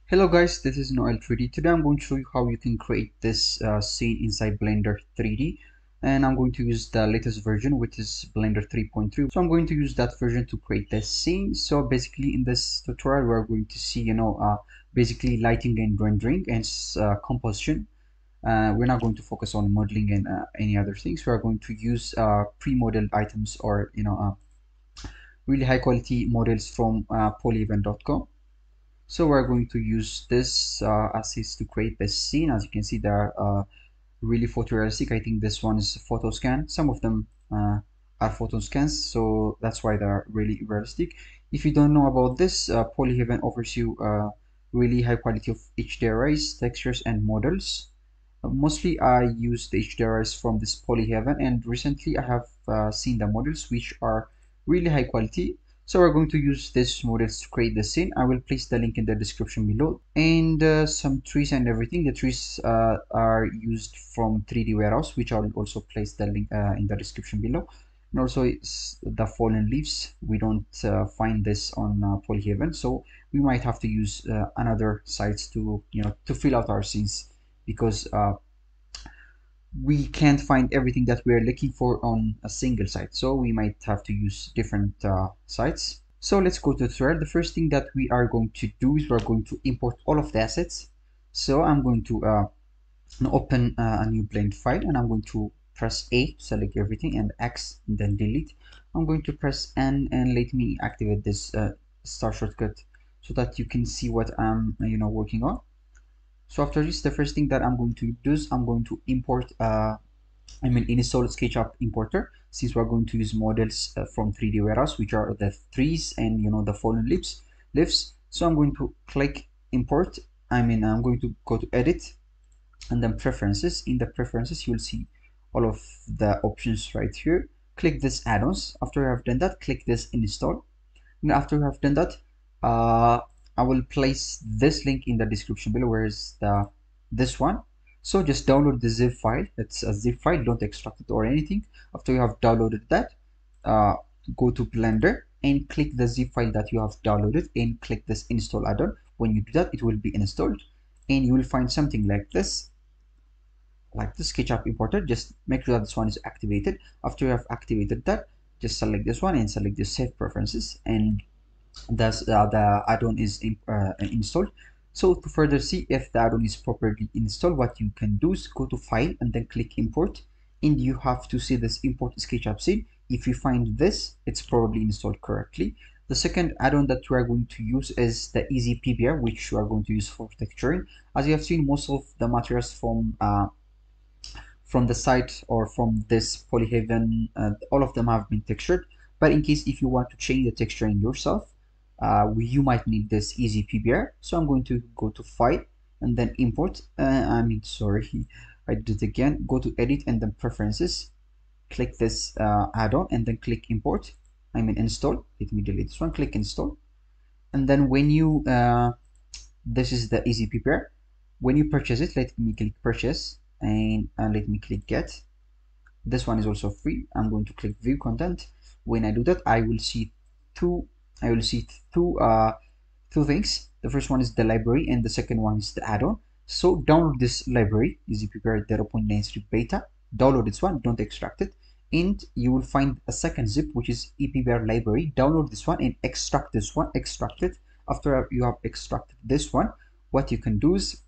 Hello guys, this is Noel 3D. Today I'm going to show you how you can create this scene inside Blender 3D, and I'm going to use the latest version, which is Blender 3.3. So I'm going to use that version to create this scene. So basically in this tutorial we're going to see basically lighting and rendering and composition. We're not going to focus on modeling and any other things. We're going to use pre-modeled items or really high quality models from polyevent.com. So we're going to use this assets to create this scene. As you can see, they're really photorealistic. I think this one is photo scan. Some of them are photo scans, so that's why they're really realistic. If you don't know about this, Polyhaven offers you really high quality of HDRIs, textures, and models. Mostly I use the HDRIs from this Polyhaven, and recently I have seen the models which are really high quality. So we're going to use this models to create the scene. I will place the link in the description below, and some trees and everything. The trees are used from 3D warehouse, which I will also place the link in the description below. And also it's the fallen leaves. We don't find this on Polyhaven, so we might have to use another sites to to fill out our scenes, because we can't find everything that we're looking for on a single site, so we might have to use different sites. So let's go to the tutorial. The first thing that we are going to do is we're going to import all of the assets. So I'm going to open a new blend file, and I'm going to press A to select everything, and X, and then delete. I'm going to press N, and let me activate this star shortcut so that you can see what I'm working on. So after this, the first thing that I'm going to do is I'm going to import install SketchUp importer, since we're going to use models from 3D warehouse, which are the trees and the fallen leaves. So I'm going to click import. I'm going to go to edit, and then preferences. In the preferences, you'll see all of the options right here. Click this add-ons. After you have done that, click this install. And after you have done that, I will place this link in the description below, where is this one. So just download the zip file. It's a zip file, don't extract it or anything. After you have downloaded that, go to Blender and click the zip file that you have downloaded, and click this install add-on. When you do that, it will be installed, and you will find something like this, SketchUp importer. Just make sure that this one is activated. After you have activated that, just select this one and select the save preferences, and thus the add-on is installed. So to further see if the add-on is properly installed, what you can do is go to file and then click import, and you have to see this import SketchUp scene. If you find this, it's probably installed correctly. The second add-on that we are going to use is the Easy PBR, which we are going to use for texturing. As you have seen, most of the materials from the site or from this Polyhaven, all of them have been textured. But in case if you want to change the texturing yourself, you might need this Easy PBR. So I'm going to go to file and then import. Sorry, I did it again. Go to edit and then preferences. Click this add-on and then click import. Install. Let me delete this one. Click install. And then when you this is the Easy PBR. When you purchase it, let me click purchase, and let me click get. This one is also free. I'm going to click view content. When I do that, I will see two things. The first one is the library, and the second one is the add-on. So download this library, Easy PBR 0.93 beta. Download this one, don't extract it, and you will find a second zip, which is ePBR library. Download this one and extract this one. Extract it. After you have extracted this one, what you can do is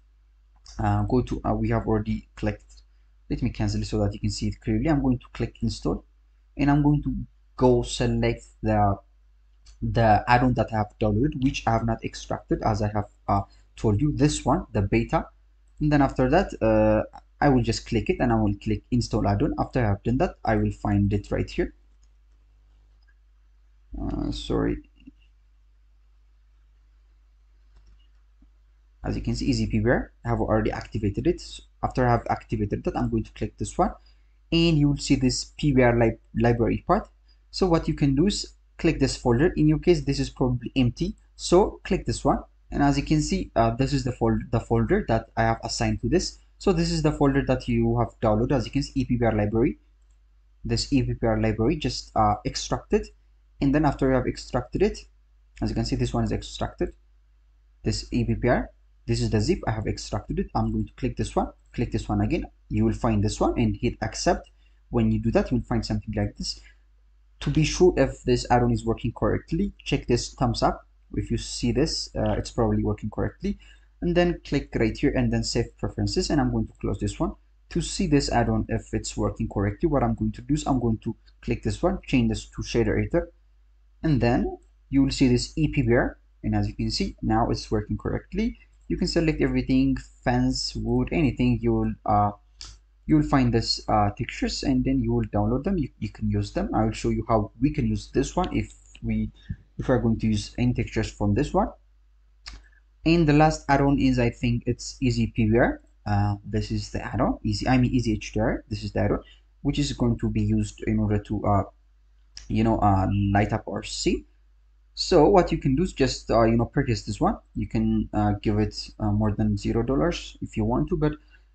go to we have already clicked. Let me cancel it so that you can see it clearly. I'm going to click install, and I'm going to go select the add-on that I have downloaded, which I have not extracted, as I have told you, this one, the beta. And then after that, I will just click it, and I will click install add-on. After I have done that, I will find it right here. Sorry. As you can see, Easy PBR, I have already activated it. So after I have activated that, I'm going to click this one, and you will see this PBR library part. So what you can do is click this folder. In your case, this is probably empty, so click this one, and as you can see, this is the folder that I have assigned to this. So this is the folder that you have downloaded. As you can see, ePBR library. This ePBR library, just extract it, and then after you have extracted it, as you can see, this one is extracted, this ePBR. this is the zip. I have extracted it. I'm going to click this one again. You will find this one and hit accept. When you do that, you'll find something like this. To be sure if this add-on is working correctly, check this thumbs up. If you see this, it's probably working correctly. And then click right here and then save preferences. And I'm going to close this one. To see this add-on if it's working correctly, what I'm going to do is I'm going to click this one, change this to shader editor, and then you will see this EPBR. And as you can see, now it's working correctly. You can select everything, fence, wood, anything. You'll find this textures, and then you will download them. You can use them. I will show you how we can use this one if we're going to use any textures from this one. And the last add-on is, I think it's Easy PBR. This is the add-on, Easy HDRI. This is the add-on which is going to be used in order to light up our scene. So what you can do is just purchase this one. You can give it more than $0 if you want to, but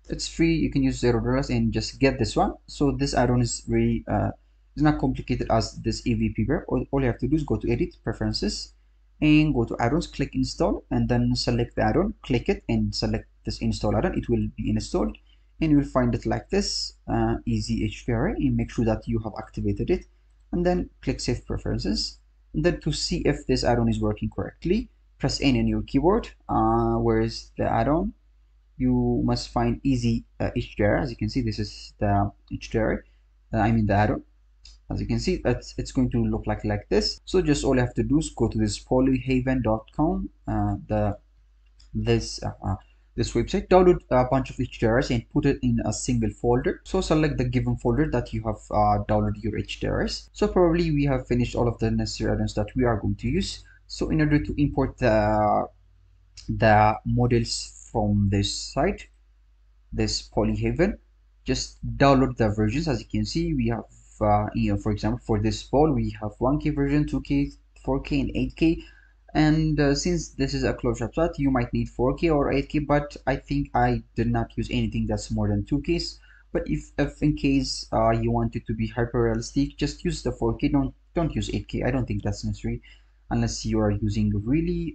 it's free. You can use $0 and just get this one. So this add-on is really it's not complicated as this EVP bear. All you have to do is go to edit, preferences, and go to add-ons, click install, and then select the add-on, click it, and select this install add-on. It will be installed, and you will find it like this, Easy HDRI, and make sure that you have activated it, and then click save preferences. And then to see if this add-on is working correctly, press N on your keyboard. Where is the add-on? You must find Easy HDRI. As you can see, this is the HDRI. The add-on. As you can see, it's going to look like this. So just all you have to do is go to this polyhaven.com, this website, download a bunch of HDRIs and put it in a single folder. So select the given folder that you have downloaded your HDRIs. So probably we have finished all of the necessary add-ons that we are going to use. So in order to import the models from this site, this Polyhaven, just download the versions. As you can see, we have for example, for this ball we have 1K version, 2K, 4K, and 8K. And since this is a close-up shot, you might need 4K or 8K, but I think I did not use anything that's more than 2Ks. But if in case you want it to be hyper realistic, just use the 4K. Don't use 8K. I don't think that's necessary unless you are using really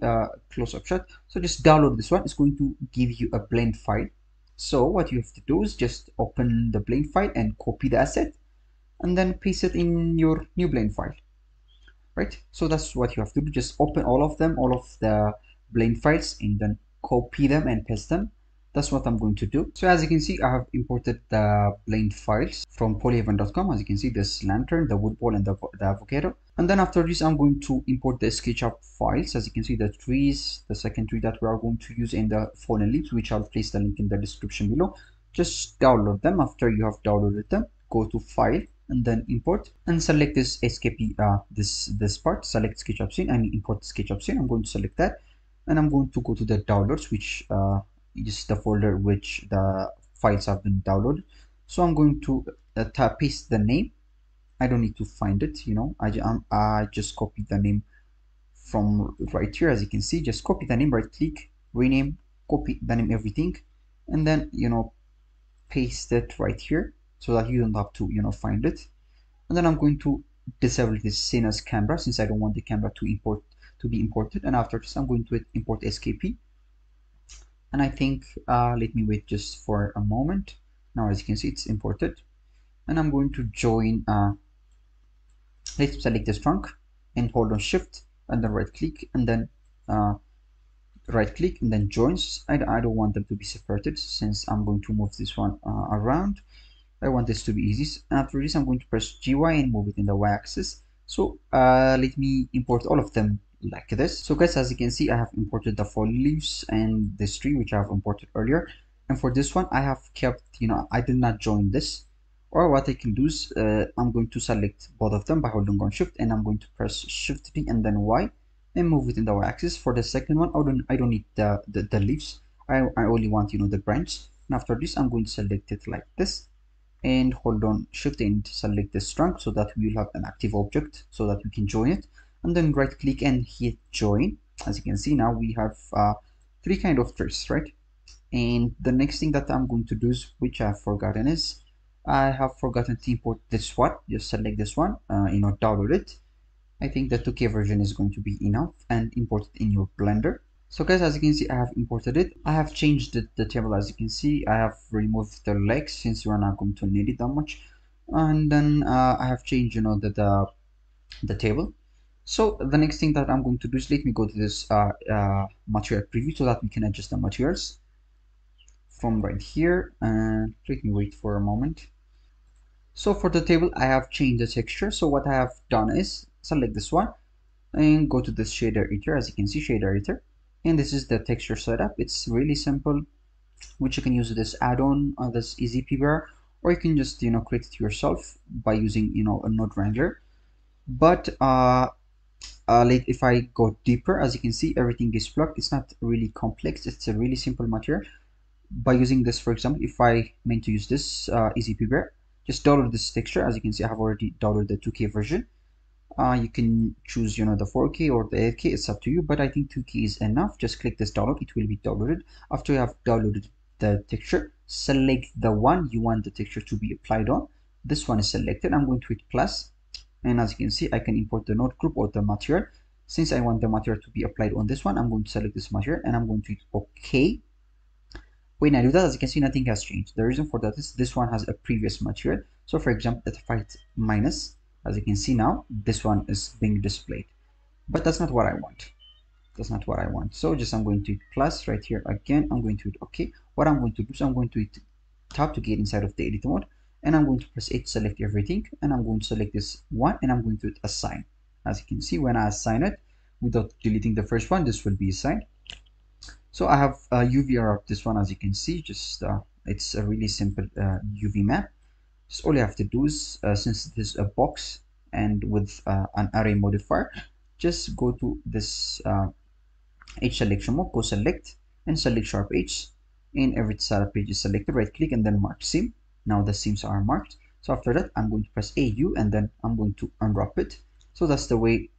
close-up shot. So just download this one. It's going to give you a blend file. So what you have to do is just open the blend file and copy the asset, and then paste it in your new blend file. Right, so that's what you have to do. Just open all of the blend files, and then copy them and paste them. That's what I'm going to do. So as you can see, I have imported the blend files from polyhaven.com. As you can see, this lantern, the wood ball, and the avocado. And then after this, I'm going to import the SketchUp files. As you can see, the trees, the second tree that we are going to use, and the fallen leaves, which I'll place the link in the description below. Just download them. After you have downloaded them, go to File and then Import, and select this SKP, this part. Select SketchUp scene and import SketchUp scene. I'm going to select that, and I'm going to go to the downloads, which is the folder which the files have been downloaded. So I'm going to paste the name. I don't need to find it, I just copied the name from right here. As you can see, just copy the name, right click, rename, copy the name, everything, and then paste it right here so that you don't have to find it. And then I'm going to disable this scene as camera, since I don't want the camera to be imported. And after this, I'm going to import SKP, and I think let me wait just for a moment. Now as you can see, it's imported, and I'm going to join let's select this trunk and hold on shift and then right click, and then right click and then joins. I don't want them to be separated, since I'm going to move this one around. I want this to be easy. After this, I'm going to press GY and move it in the Y axis. So let me import all of them like this. So guys, as you can see, I have imported the fall leaves and this tree, which I have imported earlier. And for this one, I have kept, I did not join this. Or what I can do is I'm going to select both of them by holding on shift, and I'm going to press shift D and then Y and move it in the Y axis. For the second one, I don't need the leaves. I only want the branch. And after this, I'm going to select it like this and hold on shift and select this trunk, so that we will have an active object so that we can join it, and then right click and hit join. As you can see, now we have three kind of trees, right? And the next thing that I'm going to do is, which I've forgotten, is I have forgotten to import this one. Just select this one, download it. I think the 2K version is going to be enough, and import it in your Blender. So guys, as you can see, I have imported it. I have changed the table. As you can see, I have removed the legs since we're not going to need it that much. And then I have changed, you know, the table. So the next thing that I'm going to do is let me go to this material preview so that we can adjust the materials from right here. And let me wait for a moment. So for the table, I have changed the texture. So what I have done is select this one and go to this shader editor. As you can see, shader editor, and this is the texture setup. It's really simple, which you can use this add-on, this easy PBR, or you can just, you know, create it yourself by using, you know, a node wrangler. But like if I go deeper, as you can see, everything is plugged. It's not really complex. It's a really simple material. By using this, for example, if I meant to use this easy PBR, just download this texture. As you can see, I have already downloaded the 2K version. You can choose, you know, the 4K or the 8K. It's up to you, but I think 2K is enough. Just click this download. It will be downloaded. After you have downloaded the texture, select the one you want the texture to be applied on. This one is selected. I'm going to hit plus, and as you can see, I can import the node group or the material. Since I want the material to be applied on this one, I'm going to select this material and I'm going to hit OK. When I do that, as you can see, nothing has changed. The reason for that is this one has a previous material. So for example, if I hit minus, as you can see now, this one is being displayed. But that's not what I want. That's not what I want. So just I'm going to hit plus right here again. I'm going to hit OK. What I'm going to do is I'm going to hit tab to get inside of the edit mode. And I'm going to press 8 to select everything. And I'm going to select this one and I'm going to hit assign. As you can see, when I assign it, without deleting the first one, this will be assigned. So I have UV of this one. As you can see, just it's a really simple UV map. So all you have to do is, since this is a box and with an array modifier, just go to this H selection mode, go select and select sharp H. In every sharp H is selected, right click and then mark seam. Now the seams are marked. So after that, I'm going to press AU and then I'm going to unwrap it. So that's the way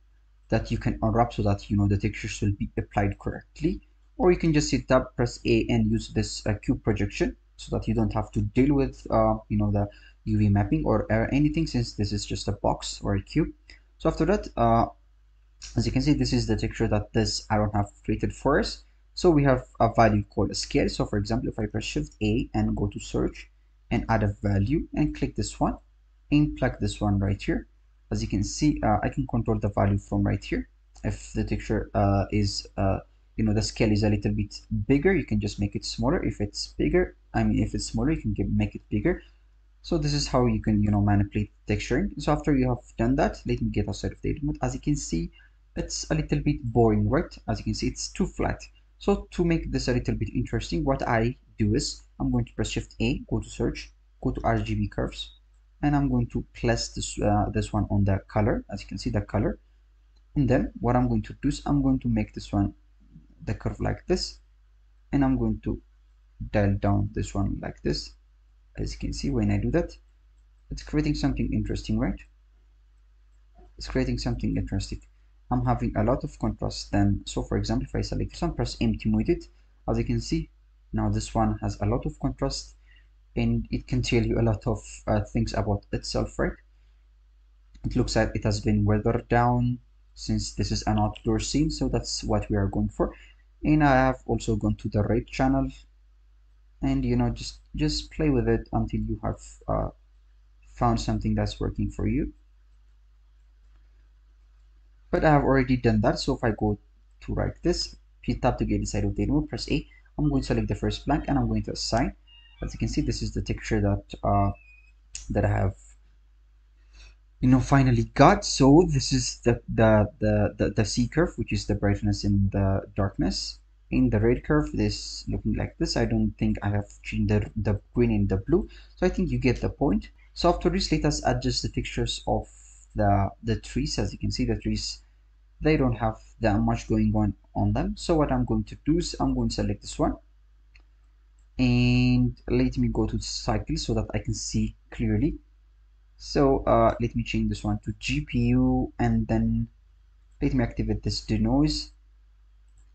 that you can unwrap so that, you know, the textures will be applied correctly. Or you can just hit tab, press A and use this cube projection so that you don't have to deal with you know, the UV mapping or anything, since this is just a box or a cube. So after that, as you can see, this is the texture that this add-on have created for us. So we have a value called a scale. So for example, if I press Shift A and go to search and add a value and click this one and plug this one right here, as you can see, I can control the value from right here. If the texture is you know, the scale is a little bit bigger, you can just make it smaller. If it's bigger, I mean, if it's smaller, you can make it bigger. So this is how you can, you know, manipulate texturing. So after you have done that, let me get outside of the edit mode. As you can see, it's a little bit boring, right? As you can see, it's too flat. So to make this a little bit interesting, what I do is I'm going to press Shift A, go to search, go to RGB curves, and I'm going to place this this one on the color. As you can see, the color. And then what I'm going to do is I'm going to make this one the curve like this, and I'm going to dial down this one like this. As you can see, when I do that, it's creating something interesting, right? It's creating something interesting. I'm having a lot of contrast then. So for example, if I select this one, press empty with it, as you can see, now this one has a lot of contrast and it can tell you a lot of things about itself, right? It looks like it has been weathered down since this is an outdoor scene, so that's what we are going for. And I have also gone to the red channel, and you know, just play with it until you have found something that's working for you. But I have already done that. So if I go to write this, hit tab to get inside of the mode, press A. I'm going to select the first blank and I'm going to assign. As you can see, this is the texture that that I have, you know, finally got. So this is the C curve, which is the brightness and the darkness. In the red curve, this looking like this. I don't think I have changed the green and the blue, so I think you get the point. So after this, let us adjust the textures of the trees. As you can see, the trees, they don't have that much going on them. So what I'm going to do is I'm going to select this one and let me go to cycle so that I can see clearly. So let me change this one to GPU, and then let me activate this denoise,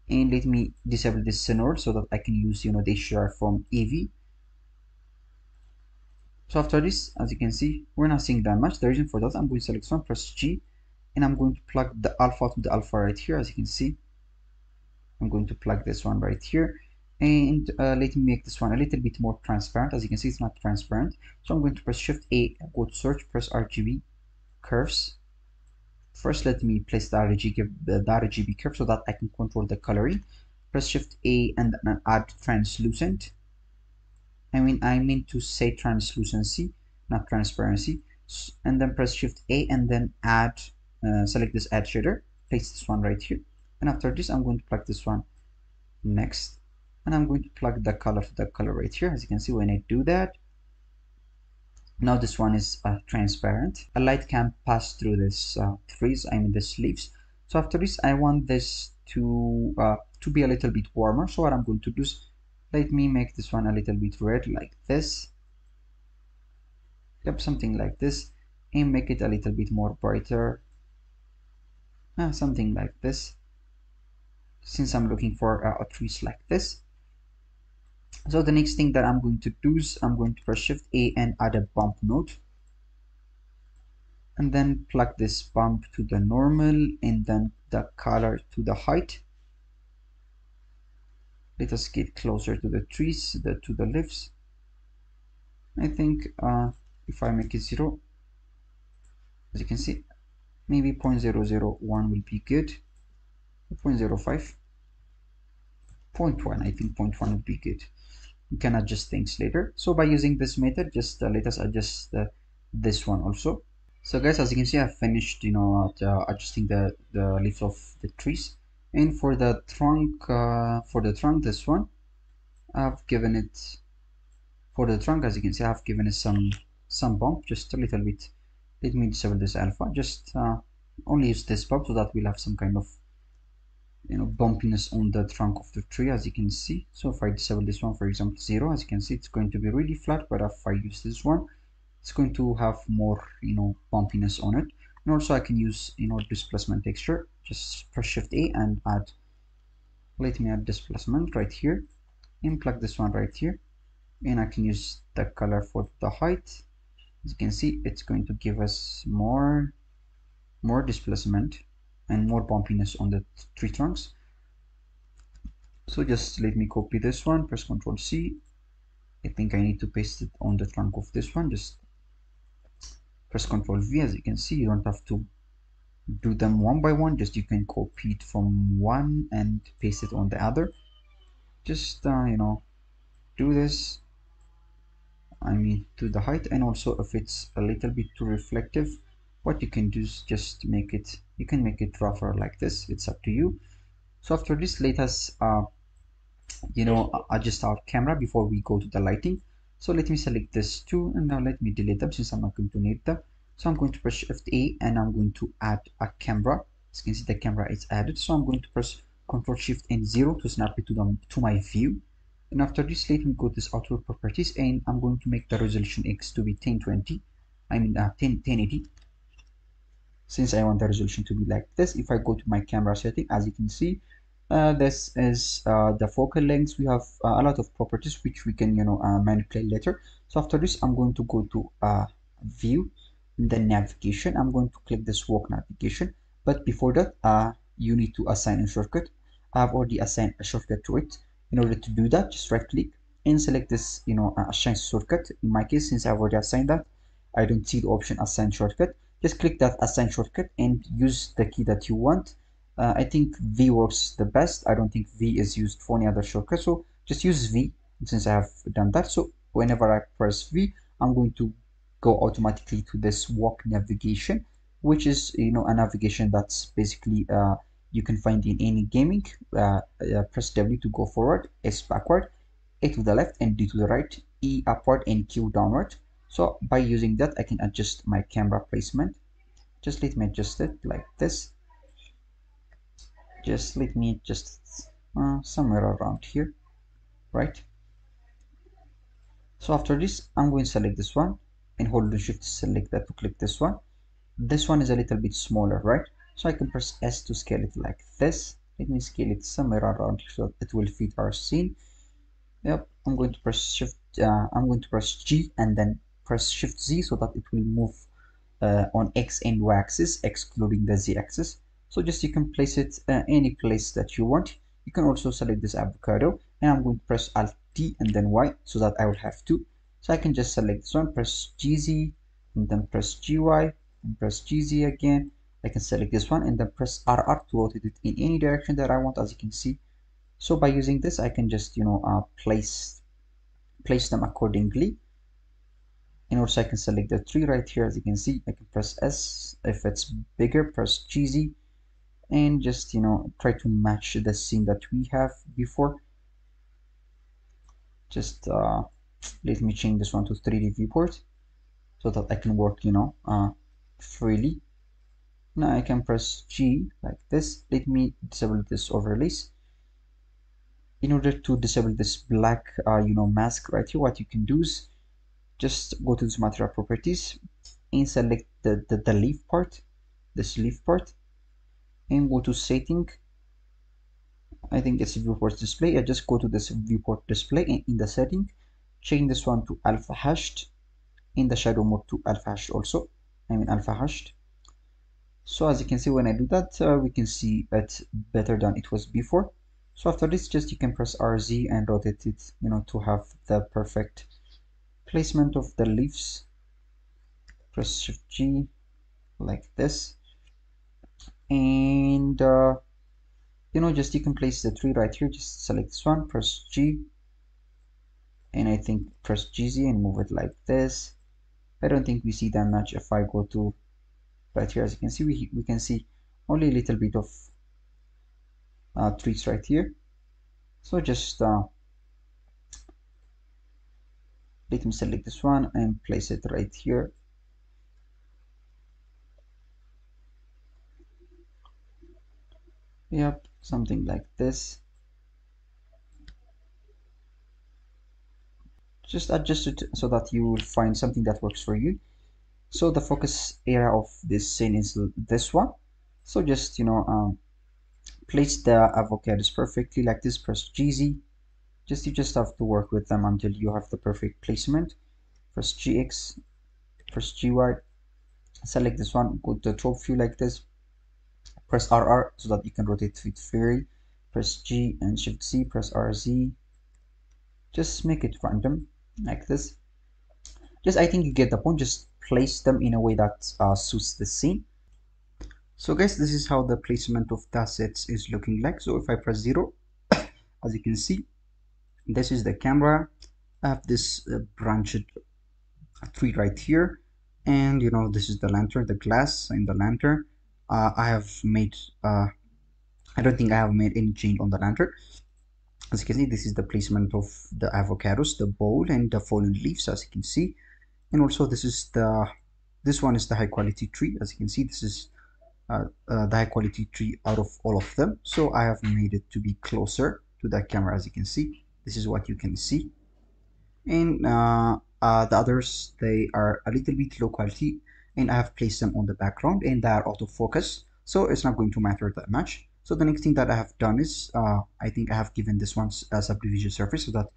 and let me disable this sonor so that I can use, you know, the HDRI from EV. So after this, as you can see, we're not seeing that much. The reason for that, I'm going to select this one, press G, and I'm going to plug the alpha to the alpha right here. As you can see, I'm going to plug this one right here, and let me make this one a little bit more transparent. As you can see, it's not transparent, so I'm going to press Shift A, go to search, press RGB curves. First, let me place the RGB curve so that I can control the coloring. Press Shift A and then add translucent. I mean to say translucency, not transparency. And then press Shift A and then add, select this add shader, place this one right here. And after this, I'm going to plug this one next. And I'm going to plug the color to the color right here. As you can see, when I do that, now this one is transparent. A light can pass through this trees, this leaves. So after this, I want this to be a little bit warmer. So what I'm going to do is, let me make this one a little bit red like this. Yep, something like this, and make it a little bit more brighter. Something like this, since I'm looking for a trees like this. So the next thing that I'm going to do is I'm going to press Shift A and add a bump node, and then plug this bump to the normal and then the color to the height. Let us get closer to the trees, to the leaves. I think if I make it 0, as you can see, maybe 0.001 will be good. 0.05, 0.1, I think 0.1 would be good. You can adjust things later. So by using this method, just let us adjust this one also. So guys, as you can see, I've finished adjusting the leaves of the trees. And for the trunk, this one I've given it, for the trunk, as you can see, I've given it some bump, just a little bit. Let me disable this alpha, just only use this bump so that we'll have some kind of bumpiness on the trunk of the tree, as you can see. So if I disable this one, for example 0, as you can see, it's going to be really flat. But if I use this one, it's going to have more bumpiness on it. And also I can use displacement texture. Just press Shift A and add, let me add displacement right here, and plug this one right here, and I can use the color for the height. As you can see, it's going to give us more displacement and more bumpiness on the tree trunks. So just let me copy this one, press Ctrl C. I think I need to paste it on the trunk of this one. Just press Ctrl V. As you can see, you don't have to do them one by one, just you can copy it from one and paste it on the other. Just do this, to the height. And also, if it's a little bit too reflective, what you can do is just you can make it rougher like this. It's up to you. So after this, let us adjust our camera before we go to the lighting. So let me select this two, and now let me delete them since I'm not going to need them. So I'm going to press Shift A and I'm going to add a camera. As you can see, the camera is added. So I'm going to press Ctrl Shift and 0 to snap it to my view. And after this, let me go to this output properties, and I'm going to make the resolution X to be 1020. 1080. Since I want the resolution to be like this, if I go to my camera setting, as you can see, this is the focal length. We have a lot of properties which we can manipulate later. So after this, I'm going to go to view, then navigation. I'm going to click this walk navigation, but before that you need to assign a shortcut. I've already assigned a shortcut to it. In order to do that, just right click and select this assign shortcut. In my case, since I've already assigned that, I don't see the option assign shortcut. Just click that assign shortcut and use the key that you want. I think V works the best. I don't think V is used for any other shortcut, so just use V since I have done that. So whenever I press V, I'm going to go automatically to this walk navigation, which is a navigation that's basically you can find in any gaming. Press W to go forward, S backward, A to the left, and D to the right, E upward, and Q downward. So by using that, I can adjust my camera placement. Just let me adjust it like this. Just let me adjust somewhere around here, right? So after this, I'm going to select this one and hold the Shift to select that to click this one. This one is a little bit smaller, right? So I can press S to scale it like this. Let me scale it somewhere around here so that it will fit our scene. Yep, I'm going to press Shift. I'm going to press G and then press Shift Z so that it will move on X and Y axis, excluding the Z axis. So just you can place it any place that you want. You can also select this avocado, and I'm going to press Alt T and then Y so that I will have two. So I can just select this one, press GZ, and then press GY, and press GZ again. I can select this one and then press RR to rotate it in any direction that I want, as you can see. So by using this, I can just place them accordingly. And also I can select the tree right here, as you can see. I can press S. If it's bigger, press GZ, and just try to match the scene that we have before. Just let me change this one to 3D viewport so that I can work freely. Now I can press G like this. Let me disable this overlays. In order to disable this black mask right here, what you can do is just go to this material properties and select the leaf part, this leaf part, and go to setting. I think it's viewport display. I just go to this viewport display, and in the setting, change this one to alpha hashed, in the shadow mode to alpha hashed also. I mean alpha hashed. So as you can see, when I do that, we can see it better than it was before. So after this, just you can press RZ and rotate it, to have the perfect placement of the leaves. Press Shift G like this, and just you can place the tree right here. Just select this one, press G, and I think press GZ and move it like this. I don't think we see that much. If I go to right here, as you can see, we can see only a little bit of trees right here. So just let me select this one and place it right here. Yep, something like this. Just adjust it so that you will find something that works for you. So the focus area of this scene is this one. So just place the avocados perfectly like this. Press GZ. You just have to work with them until you have the perfect placement. Press GX, press GY, select this one, go to the top view like this, press RR so that you can rotate it freely, press G and Shift C, press RZ, just make it random like this. Just I think you get the point. Just place them in a way that suits the scene. So guys, this is how the placement of the assets is looking like. So if I press 0, as you can see, this is the camera. I have this branched tree right here, and this is the lantern, the glass in the lantern. I have made I don't think I have made any change on the lantern. As you can see, this is the placement of the avocados, the bowl, and the fallen leaves, as you can see. And also this one is the high quality tree. As you can see, this is the high quality tree out of all of them. So I have made it to be closer to the camera. As you can see, this is what you can see. And the others, they are a little bit low quality, and I have placed them on the background, and they are autofocus, so it's not going to matter that much. So the next thing that I have done is I think I have given this one as a preview surface so that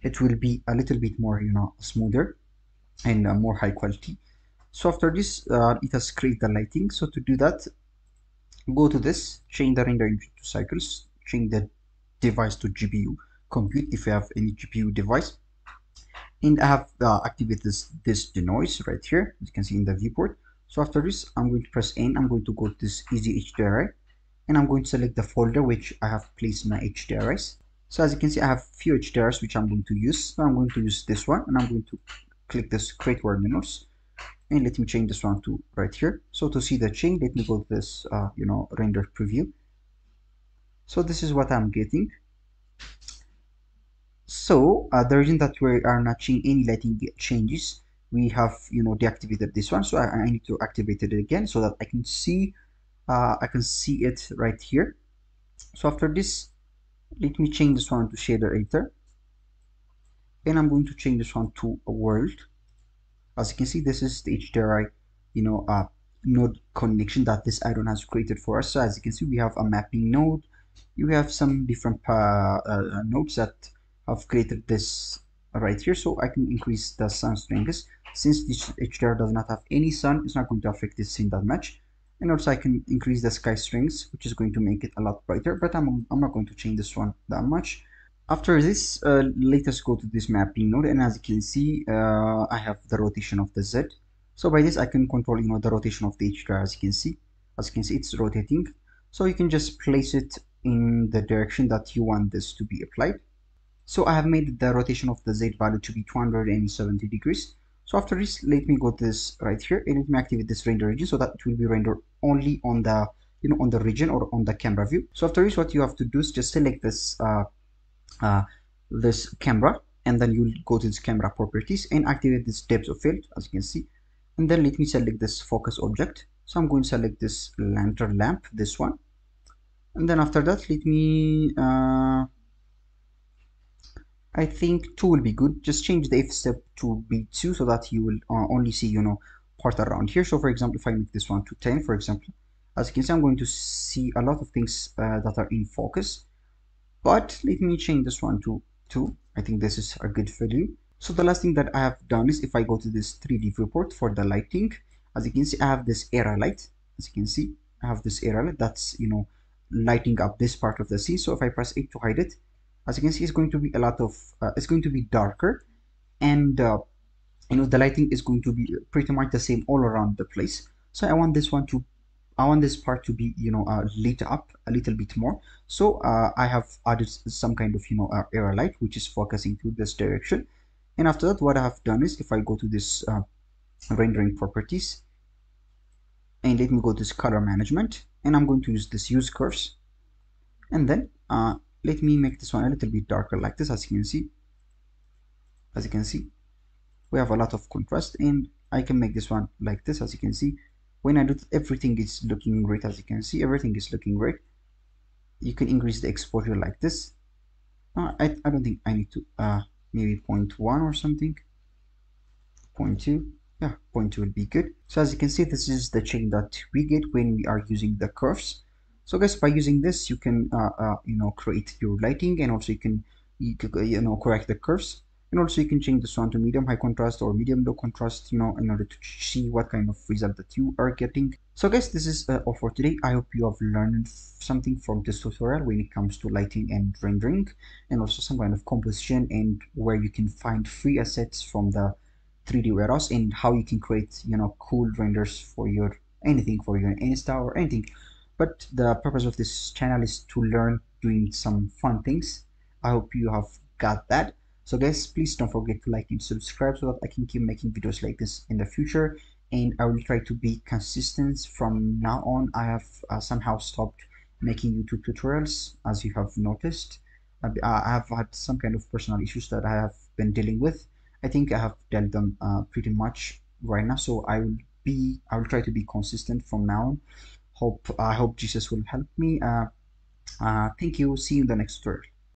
it will be a little bit more smoother and more high quality. So after this, it has created the lighting. So to do that, go to this, change the render into cycles, change the device to GPU compute if you have any GPU device, and I have activated this denoise right here, as you can see in the viewport. So after this, I'm going to press N. I'm going to go to this easy HDRI, and I'm going to select the folder which I have placed my HDRIs. So as you can see, I have few HDRIs which I'm going to use. So I'm going to use this one, and I'm going to click this create world menus, and let me change this one to right here. So to see the change, let me go to this render preview. So this is what I'm getting. So the reason that we are not seeing any lighting changes, we have deactivated this one. So I need to activate it again so that I can see it right here. So after this, let me change this one to shader editor, and I'm going to change this one to a world. As you can see, this is the HDRI node connection that this add-on has created for us. So as you can see, we have a mapping node. You have some different nodes that have created this right here. So I can increase the sun strength. Since this HDR does not have any sun, it's not going to affect this scene that much. And also I can increase the sky strings, which is going to make it a lot brighter, but I'm not going to change this one that much. After this, let us go to this mapping node, and as you can see, I have the rotation of the Z. So by this I can control, the rotation of the HDRI. As you can see, it's rotating. So you can just place it in the direction that you want this to be applied. So I have made the rotation of the Z value to be 270 degrees. So after this, let me go to this right here, and let me activate this render region so that it will be rendered only on the on the region or on the camera view. So after this, what you have to do is just select this camera, and then you'll go to this camera properties and activate this depth of field, as you can see. And then let me select this focus object. So I'm going to select this lantern lamp, this one. And then after that, let me I think 2 will be good. Just change the f-step to be 2 so that you will only see, part around here. So for example, if I make this one to 10, for example, as you can see, I'm going to see a lot of things that are in focus. But let me change this one to 2. I think this is a good value. So the last thing that I have done is, if I go to this 3D viewport for the lighting, as you can see, I have this area light. As you can see, I have this area light that's, lighting up this part of the scene. So if I press 8 to hide it, as you can see, it's going to be a lot of, it's going to be darker, and the lighting is going to be pretty much the same all around the place. So I want this part to be, lit up a little bit more. So I have added some kind of, area light, which is focusing to this direction. And after that, what I have done is, if I go to this rendering properties, and let me go to this color management, and I'm going to use this use curves, and then let me make this one a little bit darker like this. As you can see, we have a lot of contrast, and I can make this one like this. As you can see, when I do it, everything is looking great. As you can see, everything is looking great. You can increase the exposure like this. I don't think I need to, maybe 0.1 or something, 0.2. Yeah, 0.2 will be good. So as you can see, this is the change that we get when we are using the curves. So guys, by using this, you can create your lighting, and also you can correct the curves, and also you can change this one to medium high contrast or medium low contrast, in order to see what kind of result that you are getting. So guys, this is all for today. I hope you have learned something from this tutorial when it comes to lighting and rendering, and also some kind of composition, and where you can find free assets from the 3D warehouse, and how you can create cool renders for your anything, for your Insta or anything. But the purpose of this channel is to learn doing some fun things. I hope you have got that. So guys, please don't forget to like and subscribe so that I can keep making videos like this in the future, and I will try to be consistent from now on. I have somehow stopped making YouTube tutorials, as you have noticed. I have had some kind of personal issues that I have been dealing with. I think I have dealt them pretty much right now, so I will try to be consistent from now on. I hope Jesus will help me. Thank you. See you in the next tutorial.